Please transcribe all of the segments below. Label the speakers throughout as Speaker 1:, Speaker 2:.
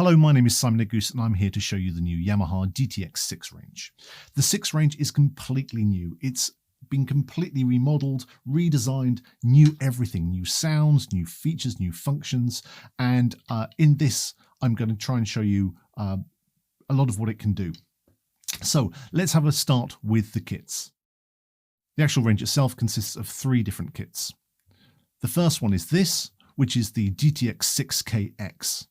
Speaker 1: Hello, my name is Simon Edgoose and I'm here to show you the new Yamaha DTX6 range. The 6 range is completely new. It's been completely remodeled, redesigned, new everything, new sounds, new features, new functions. And in this, I'm going to try and show you a lot of what it can do. So let's have a start with the kits. The actual range itself consists of 3 different kits. The first one is this, which is the DTX6K3-X.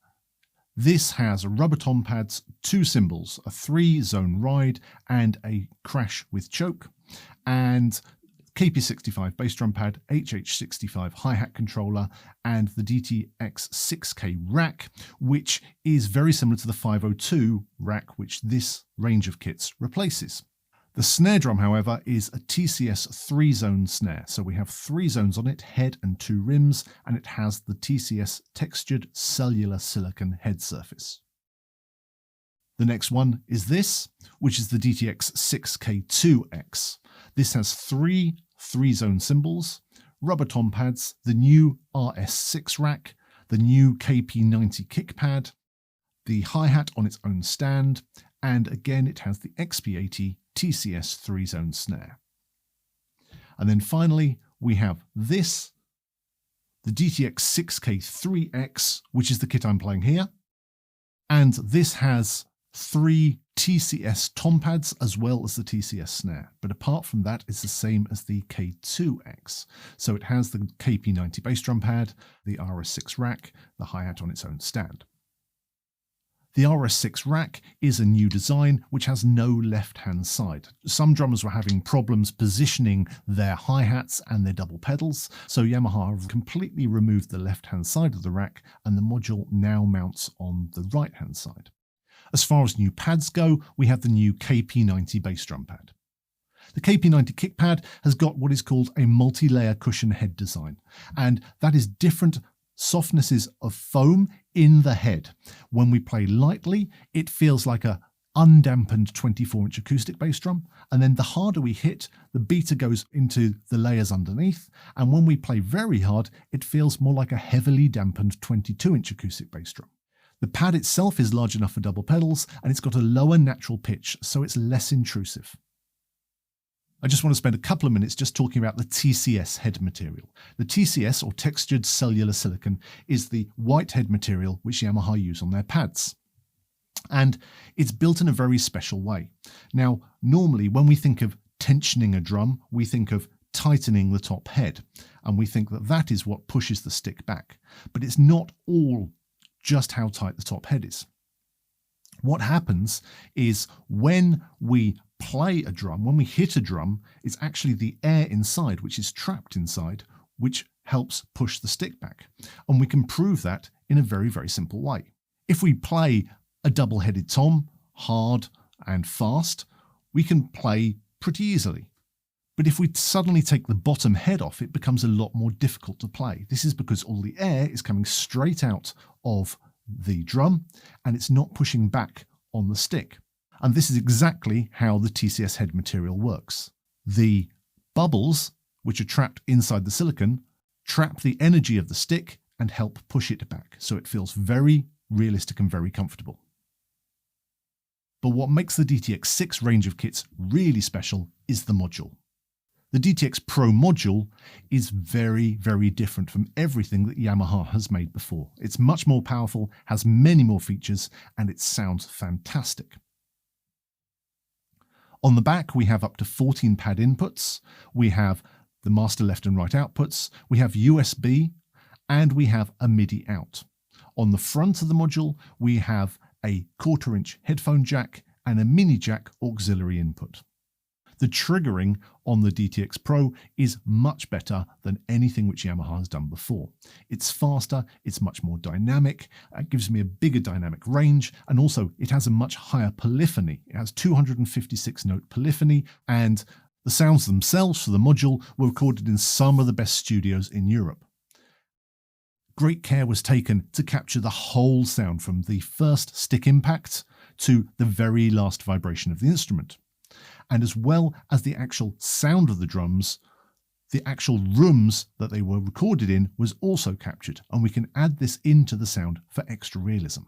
Speaker 1: This has rubber tom pads, 2 cymbals, a 3-zone ride and a crash with choke, and KP65 bass drum pad, HH65 hi-hat controller, and the DTX6K rack, which is very similar to the 502 rack which this range of kits replaces. The snare drum, however, is a TCS 3-zone snare. So we have 3 zones on it, head and 2 rims, and it has the TCS textured cellular silicone head surface. The next one is this, which is the DTX6K3-X. This has 3 3-zone cymbals, rubber tom pads, the new RS6 rack, the new KP90 kick pad, the hi-hat on its own stand, and again it has the XP80 TCS 3-zone snare. And then finally we have this, the DTX6K3-X, which is the kit I'm playing here, and this has 3 TCS tom pads as well as the TCS snare, but apart from that it's the same as the K2X. So it has the KP90 bass drum pad, the RS6 rack, the hi-hat on its own stand. The RS6 rack is a new design which has no left-hand side. Some drummers were having problems positioning their hi-hats and their double pedals, so Yamaha have completely removed the left-hand side of the rack and the module now mounts on the right-hand side. As far as new pads go, we have the new KP90 bass drum pad. The KP90 kick pad has got what is called a multi-layer cushion head design, and that is different softnesses of foam in the head. When we play lightly, it feels like a undampened 24-inch acoustic bass drum, and then the harder we hit, the beater goes into the layers underneath, and when we play very hard, it feels more like a heavily dampened 22-inch acoustic bass drum. The pad itself is large enough for double pedals, and it's got a lower natural pitch, so it's less intrusive. I just want to spend a couple of minutes just talking about the TCS head material. The TCS, or textured cellular silicone, is the white head material which Yamaha use on their pads. And it's built in a very special way. Now, normally when we think of tensioning a drum, we think of tightening the top head, and we think that that is what pushes the stick back. But it's not all just how tight the top head is. What happens is when we play a drum, when we hit a drum, it's actually the air inside, which is trapped inside, which helps push the stick back. And we can prove that in a very, very simple way. If we play a double-headed tom, hard and fast, we can play pretty easily. But if we suddenly take the bottom head off, it becomes a lot more difficult to play. This is because all the air is coming straight out of the drum and it's not pushing back on the stick. And this is exactly how the TCS head material works. The bubbles, which are trapped inside the silicone, trap the energy of the stick and help push it back. So it feels very realistic and very comfortable. But what makes the DTX6 range of kits really special is the module. The DTX PRO Module is very, very different from everything that Yamaha has made before. It's much more powerful, has many more features, and it sounds fantastic. On the back, we have up to 14 pad inputs. We have the master left and right outputs. We have USB, and we have a MIDI out. On the front of the module, we have a 1/4-inch headphone jack and a mini jack auxiliary input. The triggering on the DTX Pro is much better than anything which Yamaha has done before. It's faster, it's much more dynamic, it gives me a bigger dynamic range, and also it has a much higher polyphony. It has 256 note polyphony, and the sounds themselves for the module were recorded in some of the best studios in Europe. Great care was taken to capture the whole sound from the first stick impact to the very last vibration of the instrument. And as well as the actual sound of the drums, the actual rooms that they were recorded in was also captured, and we can add this into the sound for extra realism.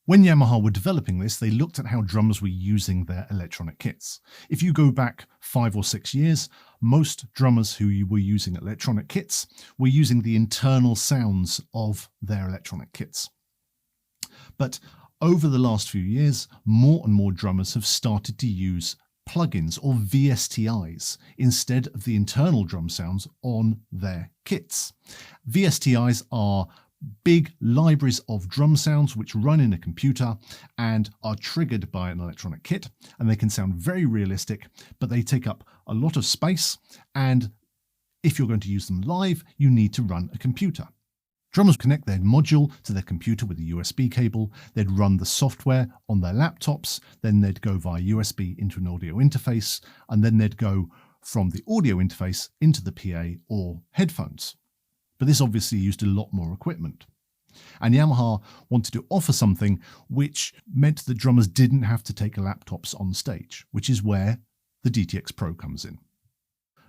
Speaker 1: When Yamaha were developing this, they looked at how drummers were using their electronic kits. If you go back 5 or 6 years, most drummers who were using electronic kits were using the internal sounds of their electronic kits. But over the last few years, more and more drummers have started to use plugins or VSTis instead of the internal drum sounds on their kits. VSTis are big libraries of drum sounds which run in a computer and are triggered by an electronic kit, and they can sound very realistic, but they take up a lot of space, and if you're going to use them live, you need to run a computer. Drummers connect their module to their computer with a USB cable, they'd run the software on their laptops, then they'd go via USB into an audio interface, and then they'd go from the audio interface into the PA or headphones. But this obviously used a lot more equipment. And Yamaha wanted to offer something which meant that drummers didn't have to take laptops on stage, which is where the DTX PRO comes in.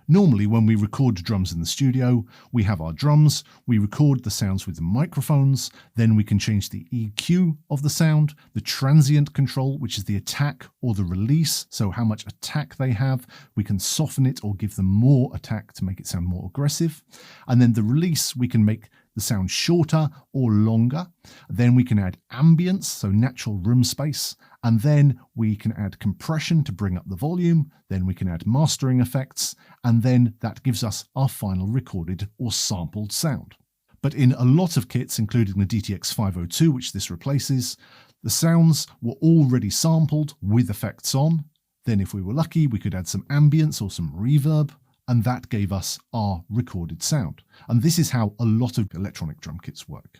Speaker 1: Normally, when we record drums in the studio, we have our drums, we record the sounds with the microphones, then we can change the EQ of the sound, the transient control, which is the attack or the release, so how much attack they have. We can soften it or give them more attack to make it sound more aggressive. And then the release, we can make the sound shorter or longer. Then we can add ambience, so natural room space. And then we can add compression to bring up the volume. Then we can add mastering effects. And then that gives us our final recorded or sampled sound. But in a lot of kits, including the DTX502, which this replaces, the sounds were already sampled with effects on. Then if we were lucky, we could add some ambience or some reverb, and that gave us our recorded sound. And this is how a lot of electronic drum kits work.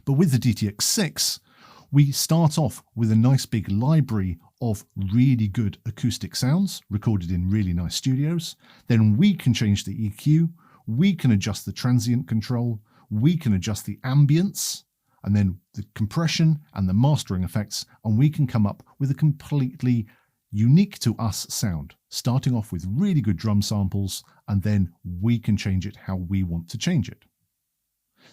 Speaker 1: But with the DTX6, we start off with a nice big library of really good acoustic sounds recorded in really nice studios. Then we can change the EQ, we can adjust the transient control, we can adjust the ambience, and then the compression and the mastering effects, and we can come up with a completely unique to us sound, starting off with really good drum samples, and then we can change it how we want to change it.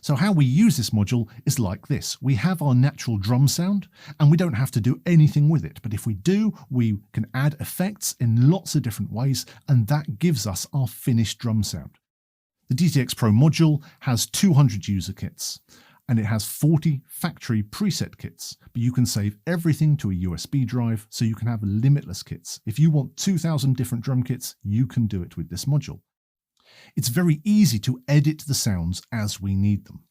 Speaker 1: So how we use this module is like this. We have our natural drum sound, and we don't have to do anything with it. But if we do, we can add effects in lots of different ways, and that gives us our finished drum sound. The DTX PRO Module has 200 user kits, and it has 40 factory preset kits, but you can save everything to a USB drive, so you can have limitless kits. If you want 2,000 different drum kits, you can do it with this module. It's very easy to edit the sounds as we need them.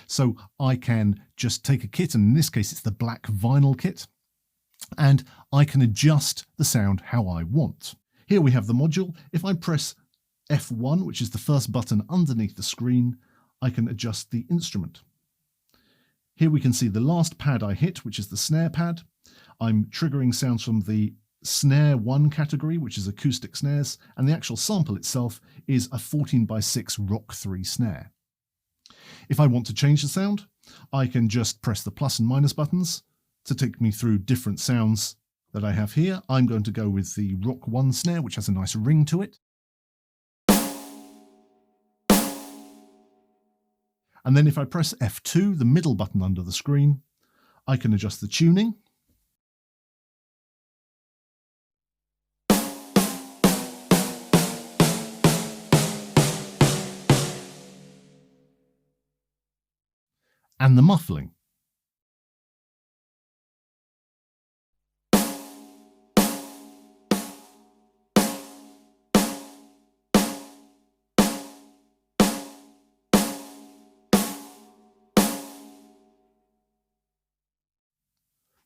Speaker 1: So I can just take a kit, and in this case it's the black vinyl kit, and I can adjust the sound how I want. Here we have the module. If I press F1, which is the first button underneath the screen, I can adjust the instrument. Here we can see the last pad I hit, which is the snare pad. I'm triggering sounds from the snare 1 category, which is acoustic snares, and the actual sample itself is a 14x6 Rock 3 snare. If I want to change the sound, I can just press the plus and minus buttons to take me through different sounds that I have here. I'm going to go with the Rock 1 snare, which has a nice ring to it. And then if I press F2, the middle button under the screen, I can adjust the tuning. And the muffling.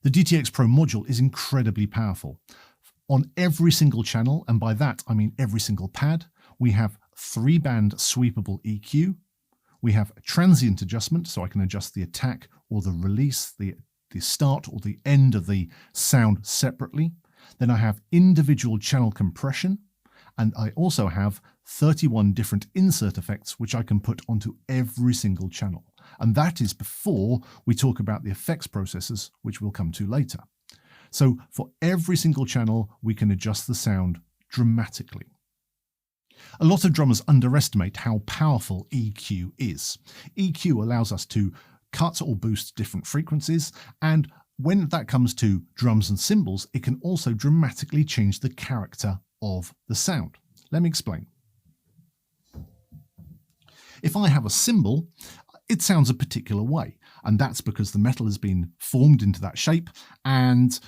Speaker 1: The DTX PRO module is incredibly powerful. On every single channel, and by that I mean every single pad, we have 3-band sweepable EQ. We have transient adjustment, so I can adjust the attack or the release, the start or the end of the sound separately. Then I have individual channel compression, and I also have 31 different insert effects which I can put onto every single channel. And that is before we talk about the effects processors, which we'll come to later. So for every single channel, we can adjust the sound dramatically. A lot of drummers underestimate how powerful EQ is. EQ allows us to cut or boost different frequencies, and when that comes to drums and cymbals, it can also dramatically change the character of the sound. Let me explain. If I have a cymbal, it sounds a particular way, and that's because the metal has been formed into that shape, and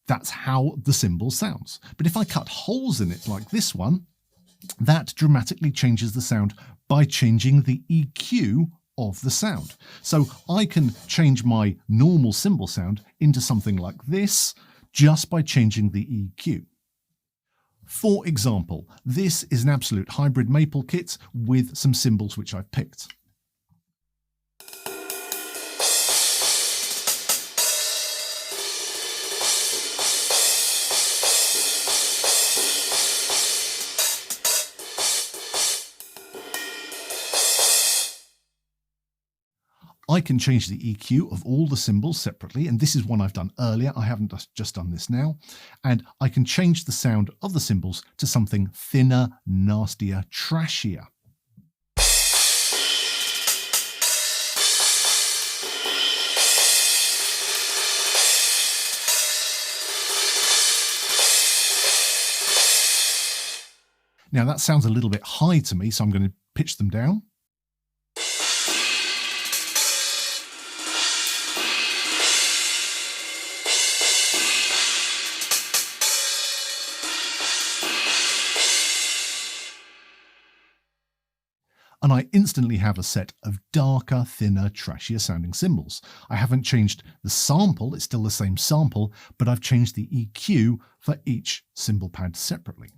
Speaker 1: that's how the cymbal sounds. But if I cut holes in it like this one, that dramatically changes the sound by changing the EQ of the sound. So I can change my normal cymbal sound into something like this just by changing the EQ. For example, this is an absolute hybrid maple kit with some cymbals which I've picked. I can change the EQ of all the cymbals separately, and this is one I've done earlier. I haven't just done this now. And I can change the sound of the cymbals to something thinner, nastier, trashier. Now that sounds a little bit high to me, so I'm going to pitch them down. And I instantly have a set of darker, thinner, trashier sounding cymbals. I haven't changed the sample, it's still the same sample, but I've changed the EQ for each cymbal pad separately.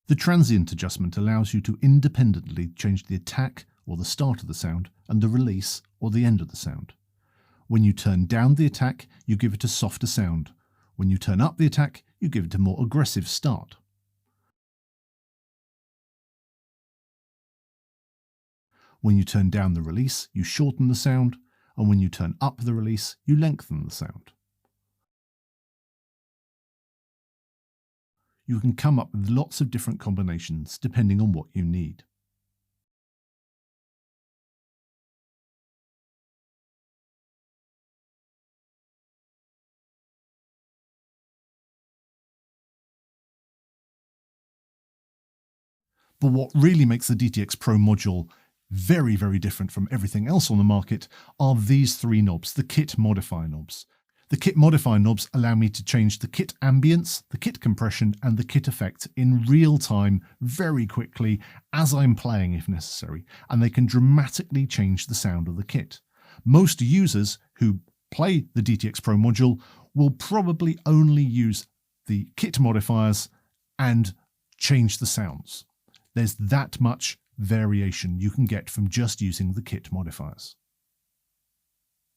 Speaker 1: The transient adjustment allows you to independently change the attack or the start of the sound and the release or the end of the sound. When you turn down the attack, you give it a softer sound. When you turn up the attack, you give it a more aggressive start. When you turn down the release, you shorten the sound, and when you turn up the release, you lengthen the sound. You can come up with lots of different combinations depending on what you need. But what really makes the DTX PRO module very, very different from everything else on the market are these three knobs, the Kit Modifier knobs. The Kit Modifier knobs allow me to change the kit ambience, the kit compression, and the kit effect in real time, very quickly, as I'm playing if necessary, and they can dramatically change the sound of the kit. Most users who play the DTX PRO module will probably only use the kit modifiers and change the sounds. There's that much variation you can get from just using the kit modifiers.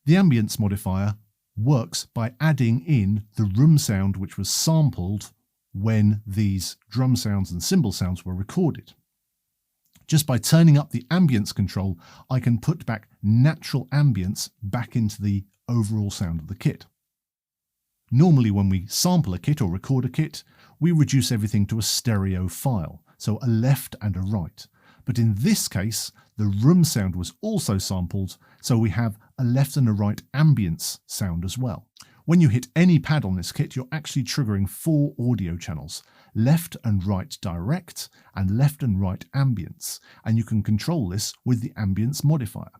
Speaker 1: The Ambience Modifier works by adding in the room sound which was sampled when these drum sounds and cymbal sounds were recorded. Just by turning up the ambience control, I can put back natural ambience back into the overall sound of the kit. Normally when we sample a kit or record a kit, we reduce everything to a stereo file, so a left and a right. But in this case, the room sound was also sampled, so we have a left and a right ambience sound as well. When you hit any pad on this kit, you're actually triggering 4 audio channels, left and right direct and left and right ambience, and you can control this with the Ambience Modifier.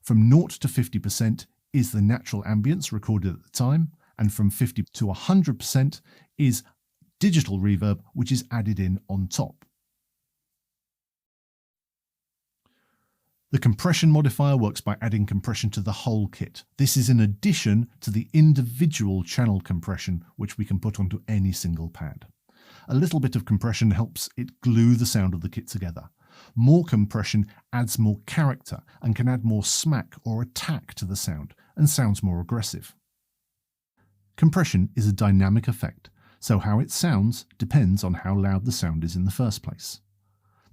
Speaker 1: From 0 to 50% is the natural ambience recorded at the time, and from 50 to 100% is digital reverb, which is added in on top. The Compression Modifier works by adding compression to the whole kit. This is in addition to the individual channel compression which we can put onto any single pad. A little bit of compression helps it glue the sound of the kit together. More compression adds more character and can add more smack or attack to the sound and sounds more aggressive. Compression is a dynamic effect, so how it sounds depends on how loud the sound is in the first place.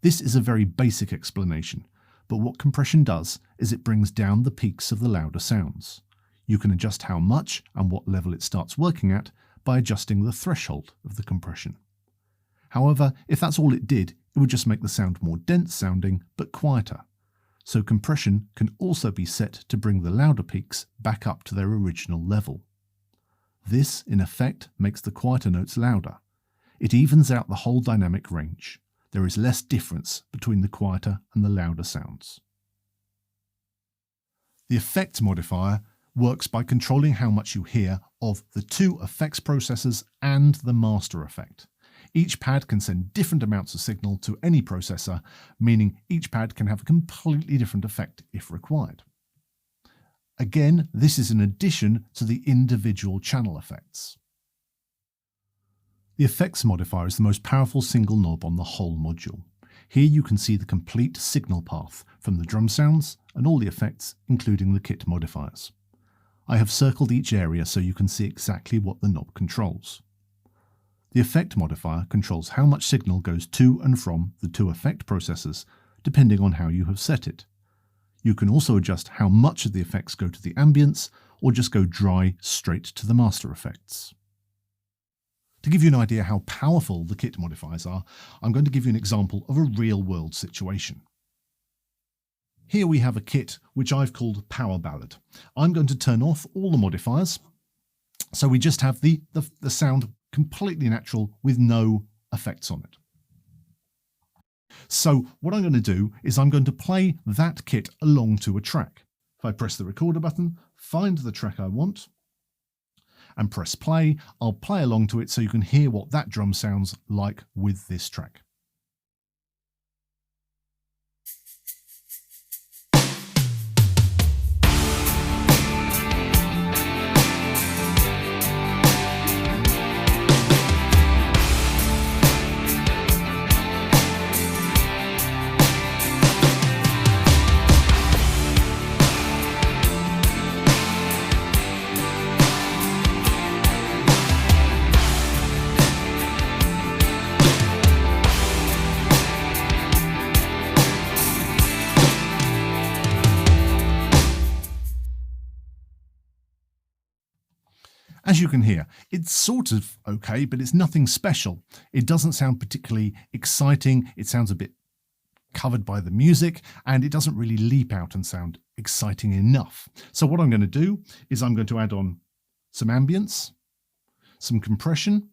Speaker 1: This is a very basic explanation, but what compression does is it brings down the peaks of the louder sounds. You can adjust how much and what level it starts working at by adjusting the threshold of the compression. However, if that's all it did, it would just make the sound more dense sounding but quieter. so compression can also be set to bring the louder peaks back up to their original level. This, in effect, makes the quieter notes louder. It evens out the whole dynamic range. There is less difference between the quieter and the louder sounds. The Effect Modifier works by controlling how much you hear of the two effects processors and the master effect. Each pad can send different amounts of signal to any processor, meaning each pad can have a completely different effect if required. Again, this is in addition to the individual channel effects. The Effects Modifier is the most powerful single knob on the whole module. Here you can see the complete signal path from the drum sounds and all the effects, including the Kit Modifiers. I have circled each area so you can see exactly what the knob controls. The Effect Modifier controls how much signal goes to and from the two effect processors, depending on how you have set it. You can also adjust how much of the effects go to the ambience, or just go dry straight to the master effects. To give you an idea how powerful the Kit Modifiers are, I'm going to give you an example of a real-world situation. Here we have a kit which I've called Power Ballad. I'm going to turn off all the modifiers, so we just have the sound completely natural with no effects on it. So what I'm going to do is I'm going to play that kit along to a track. If I press the recorder button, find the track I want, and press play, I'll play along to it so you can hear what that drum sounds like with this track. As you can hear, it's sort of okay, but it's nothing special. It doesn't sound particularly exciting. It sounds a bit covered by the music, and it doesn't really leap out and sound exciting enough. So what I'm going to do is I'm going to add on some ambience, some compression,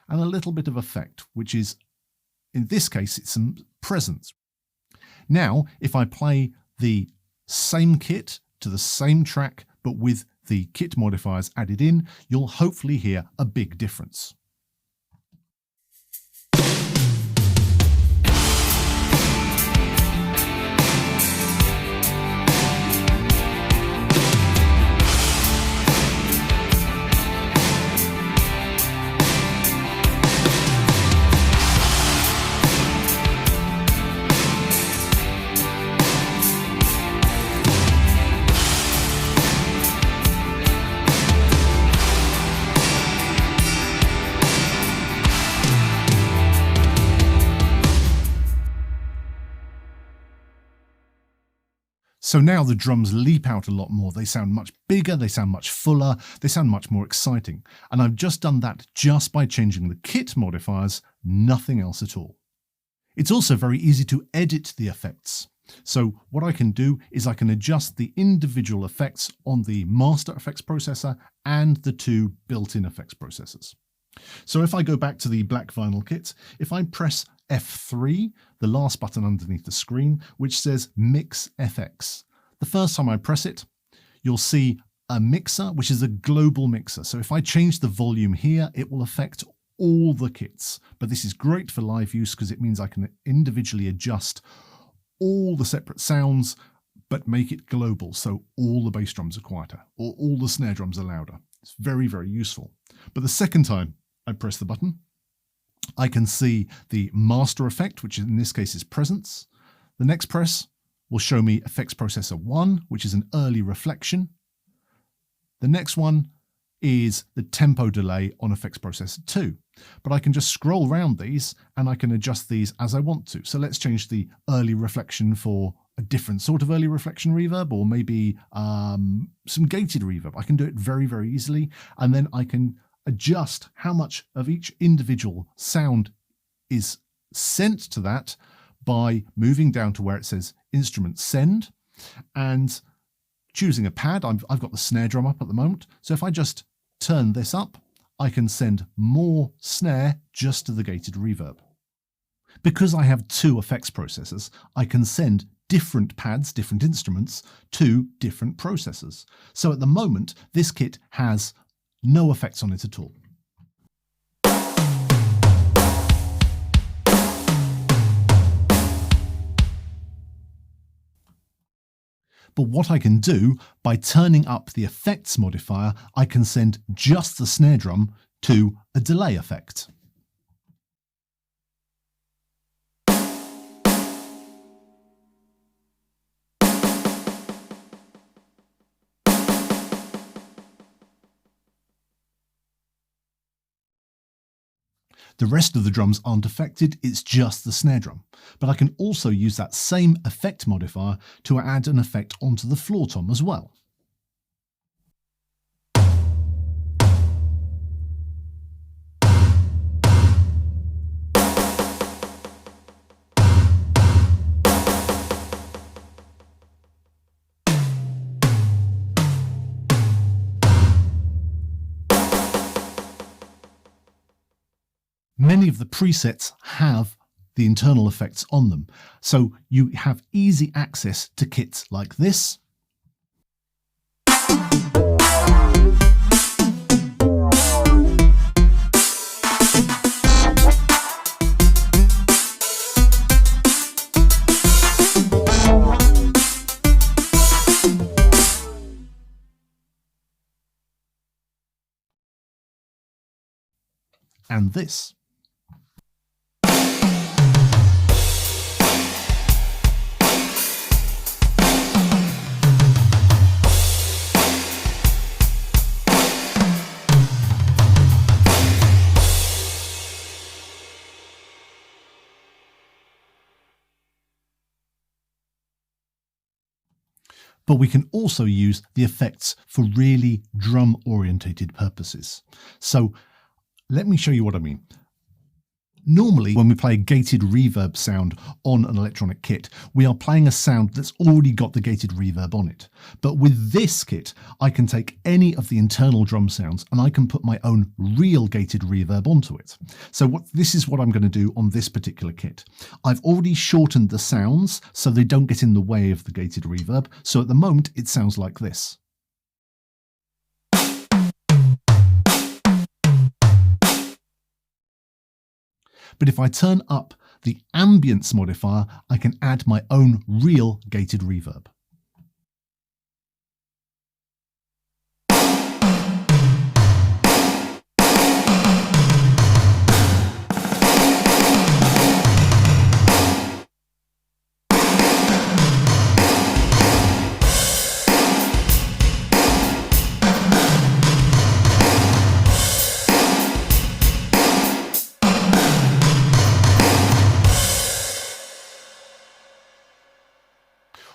Speaker 1: and a little bit of effect, which is, in this case, it's some presence. Now, if I play the same kit to the same track, but with the Kit Modifiers added in, you'll hopefully hear a big difference. So now the drums leap out a lot more. They sound much bigger, they sound much fuller, they sound much more exciting. And I've just done that just by changing the Kit Modifiers, nothing else at all. It's also very easy to edit the effects. So what I can do is I can adjust the individual effects on the master effects processor and the two built-in effects processors. So if I go back to the black vinyl kit, if I press F3, the last button underneath the screen, which says Mix FX. The first time I press it, you'll see a mixer, which is a global mixer. So if I change the volume here, it will affect all the kits. But this is great for live use because it means I can individually adjust all the separate sounds, but make it global. So all the bass drums are quieter or all the snare drums are louder. It's very, very useful. But the second time I press the button, I can see the master effect, which in this case is presence. The next press will show me effects processor 1, which is an early reflection. The next one is the tempo delay on effects processor 2. But I can just scroll around these and I can adjust these as I want to. So let's change the early reflection for a different sort of early reflection reverb, or maybe some gated reverb. I can do it very, very easily. And then I can adjust how much of each individual sound is sent to that by moving down to where it says instrument send, and choosing a pad, I've got the snare drum up at the moment, so if I just turn this up, I can send more snare just to the gated reverb. Because I have two effects processors, I can send different pads, different instruments, to different processors. So at the moment, this kit has no effects on it at all. But what I can do, by turning up the effects modifier, I can send just the snare drum to a delay effect. The rest of the drums aren't affected, it's just the snare drum. But I can also use that same effect modifier to add an effect onto the floor tom as well. Many of the presets have the internal effects on them, so you have easy access to kits like this. And this. But we can also use the effects for really drum-orientated purposes. So let me show you what I mean. Normally, when we play a gated reverb sound on an electronic kit, we are playing a sound that's already got the gated reverb on it. But with this kit, I can take any of the internal drum sounds and I can put my own real gated reverb onto it. So this is what I'm going to do on this particular kit. I've already shortened the sounds so they don't get in the way of the gated reverb. So at the moment, it sounds like this. But if I turn up the Ambience Modifier, I can add my own real gated reverb.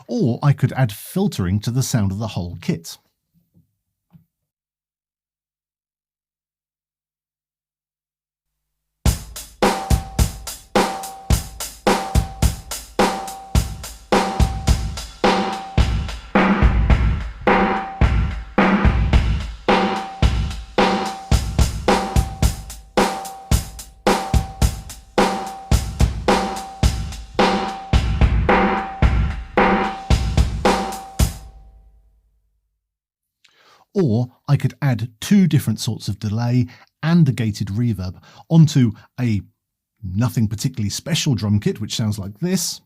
Speaker 1: Or I could add filtering to the sound of the whole kit. Or I could add two different sorts of delay and a gated reverb onto a nothing particularly special drum kit, which sounds like this.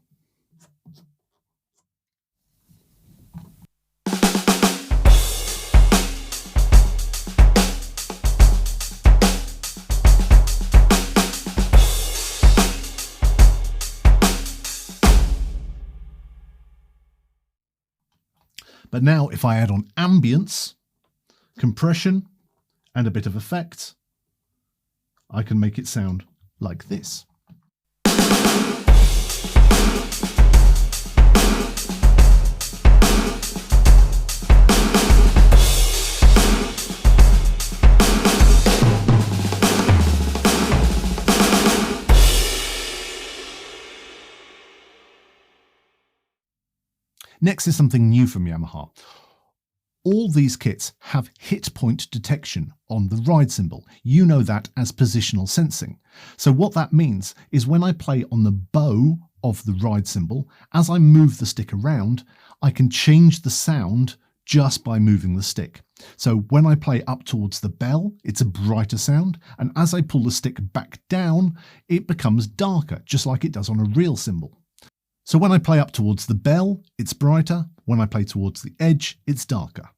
Speaker 1: But now if I add on ambience, compression, and a bit of effect, I can make it sound like this. Next is something new from Yamaha. All these kits have hit point detection on the ride cymbal. You know that as positional sensing. So what that means is when I play on the bow of the ride cymbal, as I move the stick around, I can change the sound just by moving the stick. So when I play up towards the bell, it's a brighter sound, and as I pull the stick back down, it becomes darker, just like it does on a real cymbal. So when I play up towards the bell, it's brighter. When I play towards the edge, it's darker.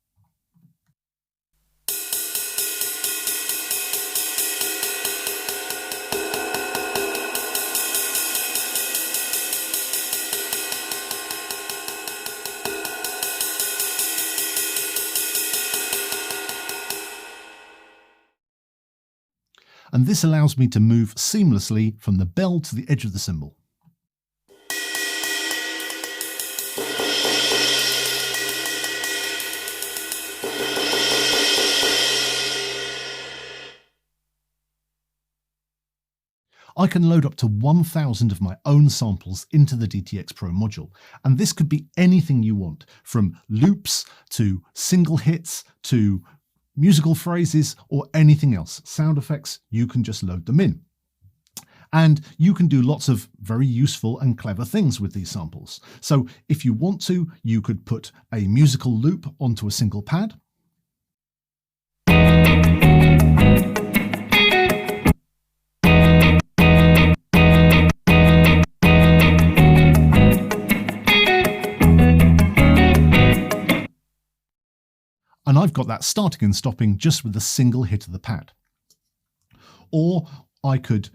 Speaker 1: And this allows me to move seamlessly from the bell to the edge of the cymbal. I can load up to 1,000 of my own samples into the DTX PRO module, and this could be anything you want, from loops to single hits to musical phrases or anything else. Sound effects, you can just load them in. And you can do lots of very useful and clever things with these samples. So if you want to, you could put a musical loop onto a single pad. And I've got that starting and stopping just with a single hit of the pad. Or I could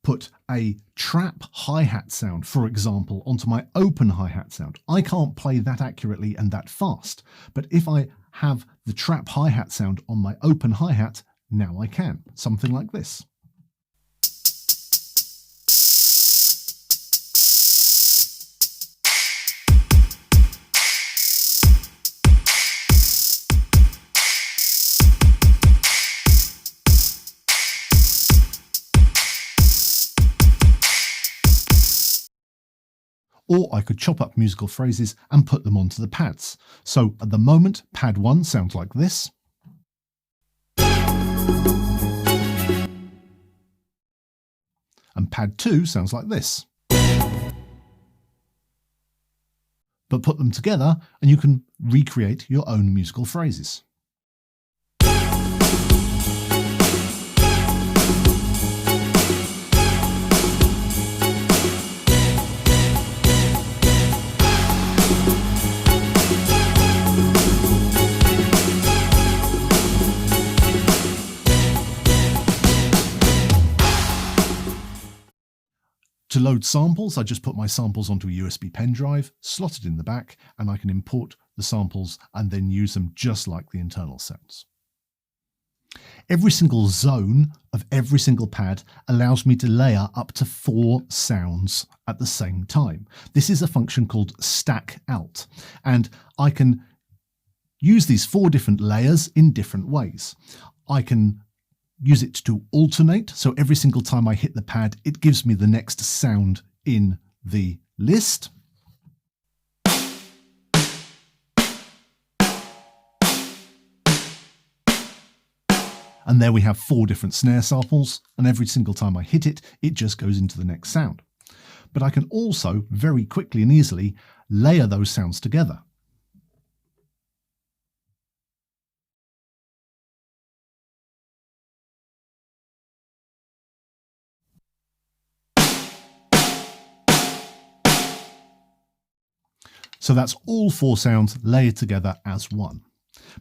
Speaker 1: put a trap hi-hat sound, for example, onto my open hi-hat sound. I can't play that accurately and that fast, but if I have the trap hi-hat sound on my open hi-hat, now I can. Something like this. Or I could chop up musical phrases and put them onto the pads. So at the moment, pad 1 sounds like this. And pad 2 sounds like this. But put them together and you can recreate your own musical phrases. To load samples, I just put my samples onto a USB pen drive, slot it in the back, and I can import the samples and then use them just like the internal sounds. Every single zone of every single pad allows me to layer up to 4 sounds at the same time. This is a function called stack alt, and I can use these 4 different layers in different ways. I can use it to alternate, so every single time I hit the pad, it gives me the next sound in the list. And there we have 4 different snare samples, and every single time I hit it, it just goes into the next sound. But I can also very quickly and easily layer those sounds together. So that's all 4 sounds layered together as one.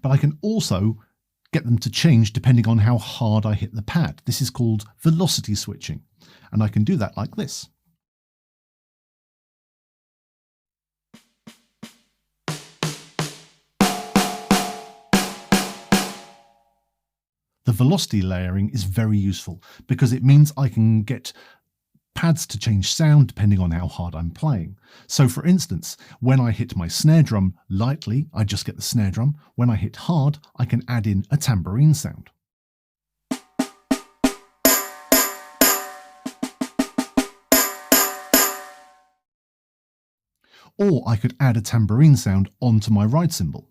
Speaker 1: But I can also get them to change depending on how hard I hit the pad. This is called velocity switching, and I can do that like this. The velocity layering is very useful because it means I can get pads to change sound depending on how hard I'm playing. So for instance, when I hit my snare drum lightly, I just get the snare drum. When I hit hard, I can add in a tambourine sound. Or I could add a tambourine sound onto my ride cymbal.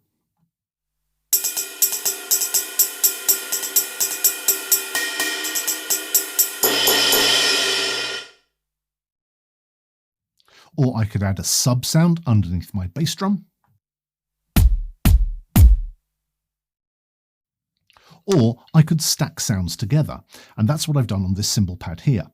Speaker 1: Or I could add a sub sound underneath my bass drum. Or I could stack sounds together, and that's what I've done on this cymbal pad here.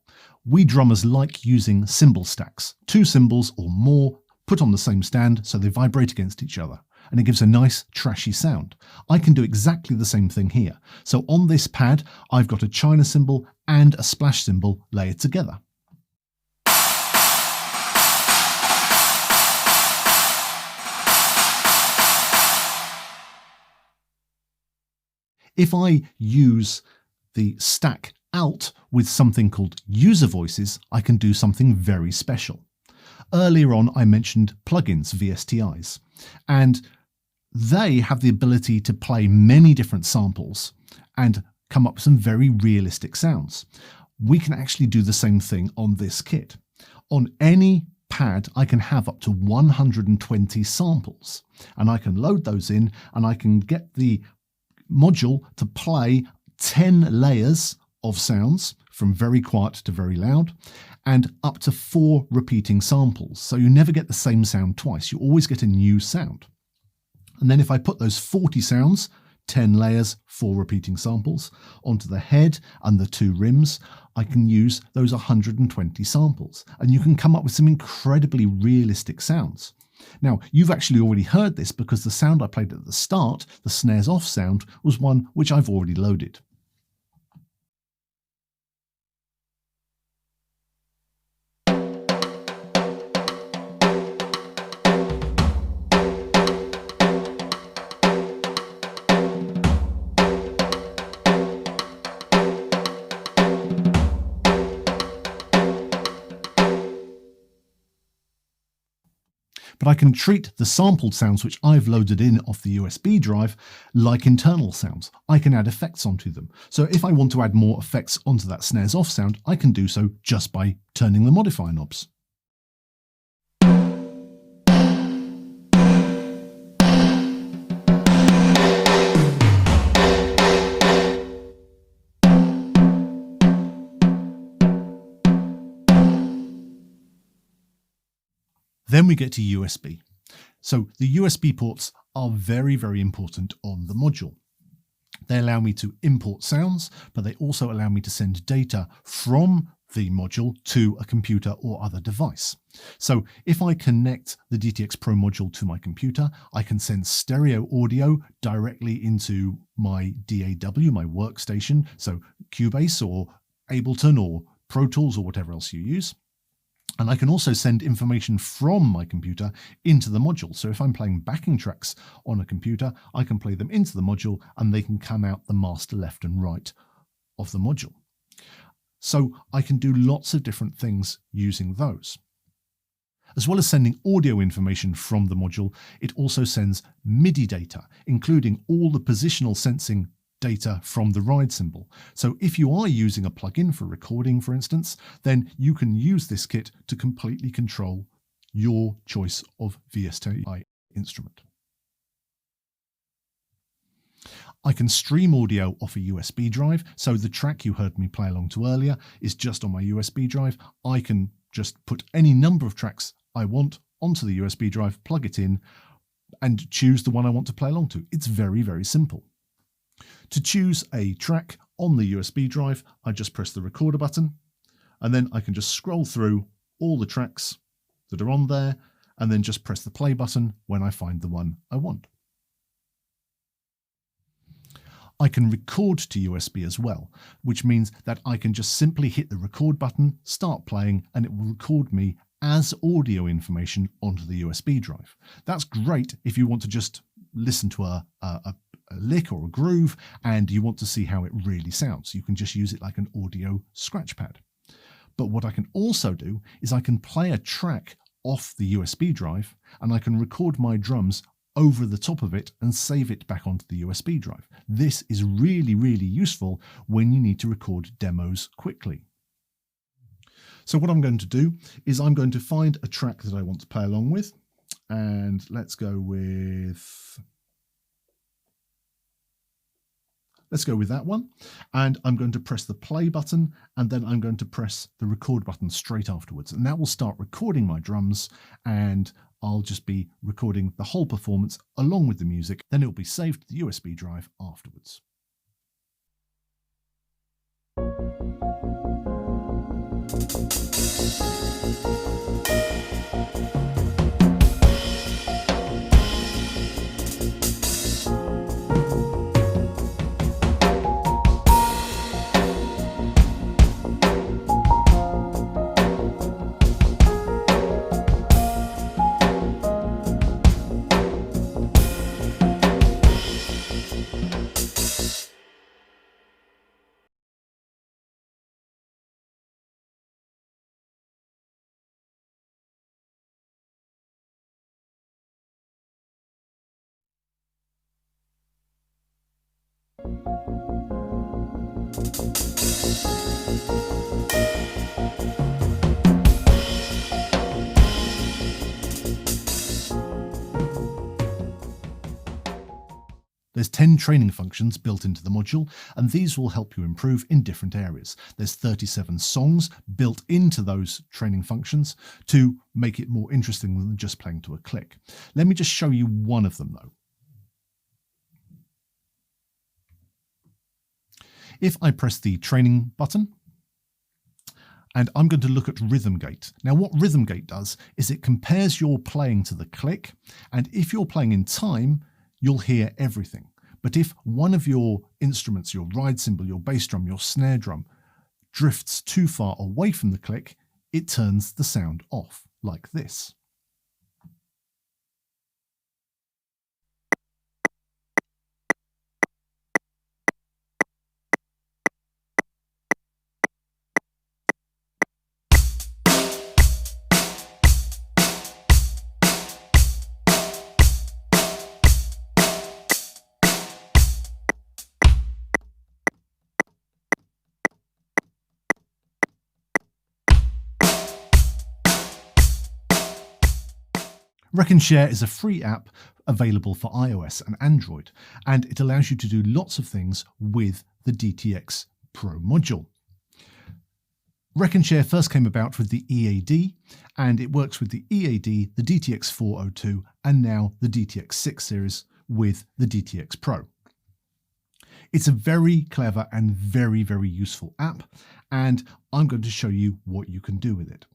Speaker 1: We drummers like using cymbal stacks, 2 cymbals or more put on the same stand so they vibrate against each other, and it gives a nice trashy sound. I can do exactly the same thing here. So on this pad, I've got a China cymbal and a splash cymbal layered together. If I use the stack out with something called user voices, I can do something very special. Earlier on, I mentioned plugins, VSTis, and they have the ability to play many different samples and come up with some very realistic sounds. We can actually do the same thing on this kit. On any pad, I can have up to 120 samples, and I can load those in, and I can get the module to play 10 layers of sounds from very quiet to very loud and up to 4 repeating samples. So you never get the same sound twice. You always get a new sound. And then if I put those 40 sounds, 10 layers, 4 repeating samples, onto the head and the 2 rims, I can use those 120 samples. And you can come up with some incredibly realistic sounds. Now, you've actually already heard this because the sound I played at the start, the snares off sound, was one which I've already loaded. But I can treat the sampled sounds which I've loaded in off the USB drive like internal sounds. I can add effects onto them. So if I want to add more effects onto that snares off sound, I can do so just by turning the modifier knobs. Then we get to USB. So the USB ports are very, very important on the module. They allow me to import sounds, but they also allow me to send data from the module to a computer or other device. So if I connect the DTX PRO module to my computer, I can send stereo audio directly into my DAW, my workstation, so Cubase or Ableton or Pro Tools or whatever else you use. And I can also send information from my computer into the module. So if I'm playing backing tracks on a computer, I can play them into the module and they can come out the master left and right of the module. So I can do lots of different things using those. As well as sending audio information from the module, it also sends MIDI data, including all the positional sensing data from the ride cymbal. So if you are using a plugin for recording, for instance, then you can use this kit to completely control your choice of VSTi instrument. I can stream audio off a USB drive. So the track you heard me play along to earlier is just on my USB drive. I can just put any number of tracks I want onto the USB drive, plug it in, and choose the one I want to play along to. It's very, very simple. To choose a track on the USB drive, I just press the recorder button, and then I can just scroll through all the tracks that are on there, and then just press the play button when I find the one I want. I can record to USB as well, which means that I can just simply hit the record button, start playing, and it will record me as audio information onto the USB drive. That's great if you want to just listen to a lick or a groove and you want to see how it really sounds. You can just use it like an audio scratch pad. But what I can also do is I can play a track off the USB drive and I can record my drums over the top of it and save it back onto the USB drive. This is really, really useful when you need to record demos quickly. So what I'm going to do is I'm going to find a track that I want to play along with, And let's go with that one. And I'm going to press the play button, and then I'm going to press the record button straight afterwards. And that will start recording my drums, and I'll just be recording the whole performance along with the music. Then it will be saved to the USB drive afterwards. There's 10 training functions built into the module, and these will help you improve in different areas. There's 37 songs built into those training functions to make it more interesting than just playing to a click. Let me just show you one of them though. If I press the training button, and I'm going to look at rhythm gate. Now what rhythm gate does is it compares your playing to the click, and if you're playing in time, you'll hear everything. But if one of your instruments, your ride cymbal, your bass drum, your snare drum, drifts too far away from the click, it turns the sound off, like this. Reckon Share is a free app available for iOS and Android, and it allows you to do lots of things with the DTX PRO module. Reckon Share first came about with the EAD, and it works with the EAD, the DTX402, and now the DTX6 series with the DTX PRO. It's a very clever and very, very useful app, and I'm going to show you what you can do with it.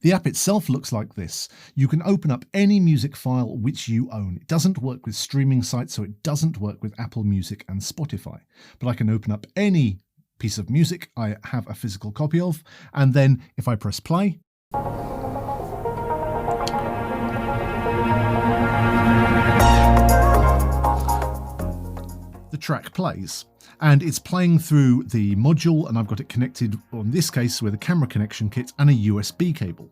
Speaker 1: The app itself looks like this. You can open up any music file which you own. It doesn't work with streaming sites, so it doesn't work with Apple Music and Spotify. But I can open up any piece of music I have a physical copy of, and then if I press play, the track plays. And it's playing through the module, and I've got it connected, in this case, with a camera connection kit and a USB cable.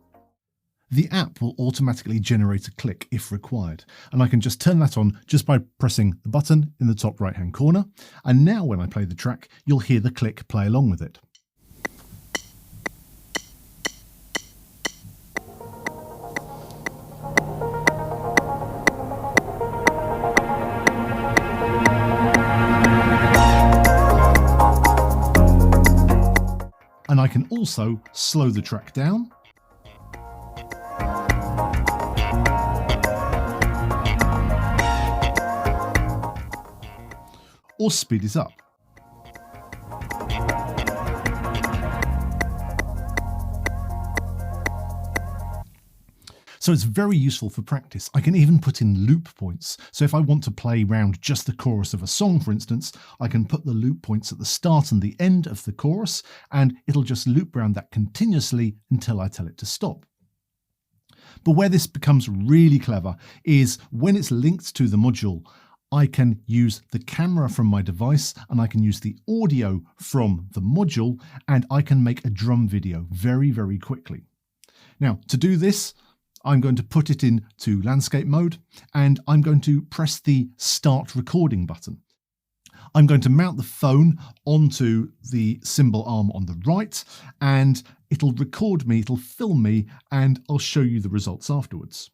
Speaker 1: The app will automatically generate a click if required, and I can just turn that on just by pressing the button in the top right hand corner. And now when I play the track, you'll hear the click play along with it. And I can also slow the track down. Or speed it up. So it's very useful for practice. I can even put in loop points. So if I want to play round just the chorus of a song, for instance, I can put the loop points at the start and the end of the chorus, and it'll just loop round that continuously until I tell it to stop. But where this becomes really clever is when it's linked to the module, I can use the camera from my device and I can use the audio from the module, and I can make a drum video very, very quickly. Now, to do this, I'm going to put it into landscape mode, and I'm going to press the start recording button. I'm going to mount the phone onto the cymbal arm on the right, and it'll record me, it'll film me, and I'll show you the results afterwards.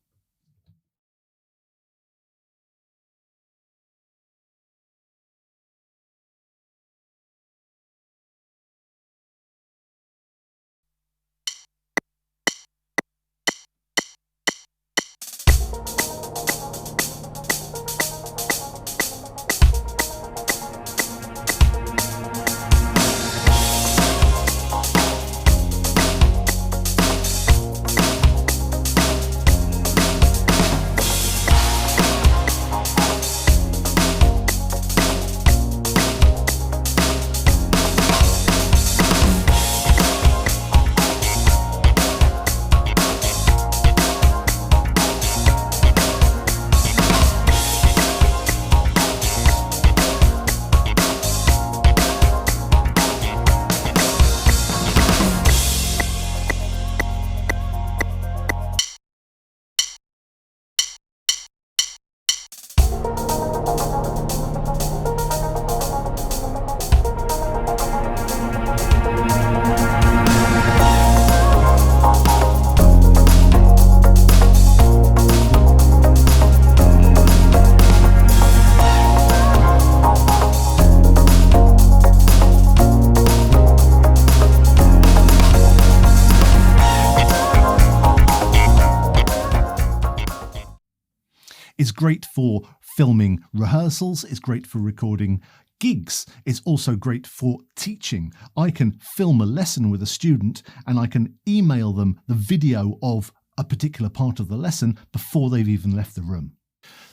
Speaker 1: It's great for filming rehearsals. It's great for recording gigs. It's also great for teaching. I can film a lesson with a student and I can email them the video of a particular part of the lesson before they've even left the room.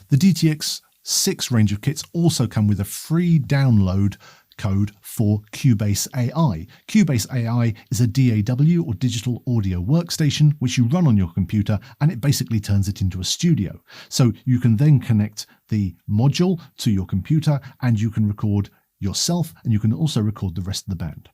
Speaker 1: The DTX6 range of kits also come with a free download code for Cubase AI. Cubase AI is a DAW or digital audio workstation which you run on your computer, and it basically turns it into a studio. So you can then connect the module to your computer and you can record yourself, and you can also record the rest of the band.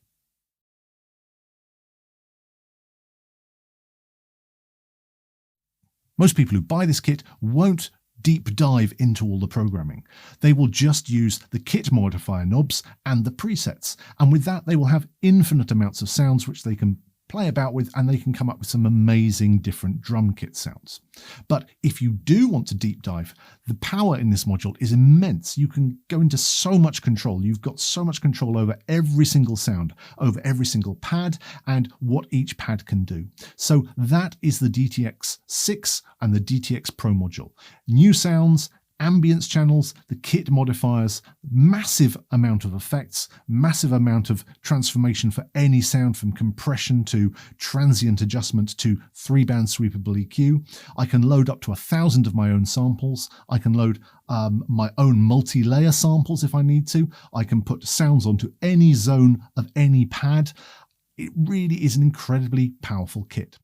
Speaker 1: Most people who buy this kit won't deep dive into all the programming. They will just use the Kit Modifier knobs and the presets, and with that they will have infinite amounts of sounds which they can play about with, and they can come up with some amazing different drum kit sounds. But if you do want to deep dive, the power in this module is immense. You can go into so much control. You've got so much control over every single sound, over every single pad, and what each pad can do. So that is the DTX6 and the DTX PRO module. New sounds, ambience channels, the Kit modifiers, massive amount of effects, massive amount of transformation for any sound, from compression to transient adjustment to 3-band sweepable EQ. I can load up to 1,000 of my own samples. I can load my own multi-layer samples if I need to. I can put sounds onto any zone of any pad. It really is an incredibly powerful kit.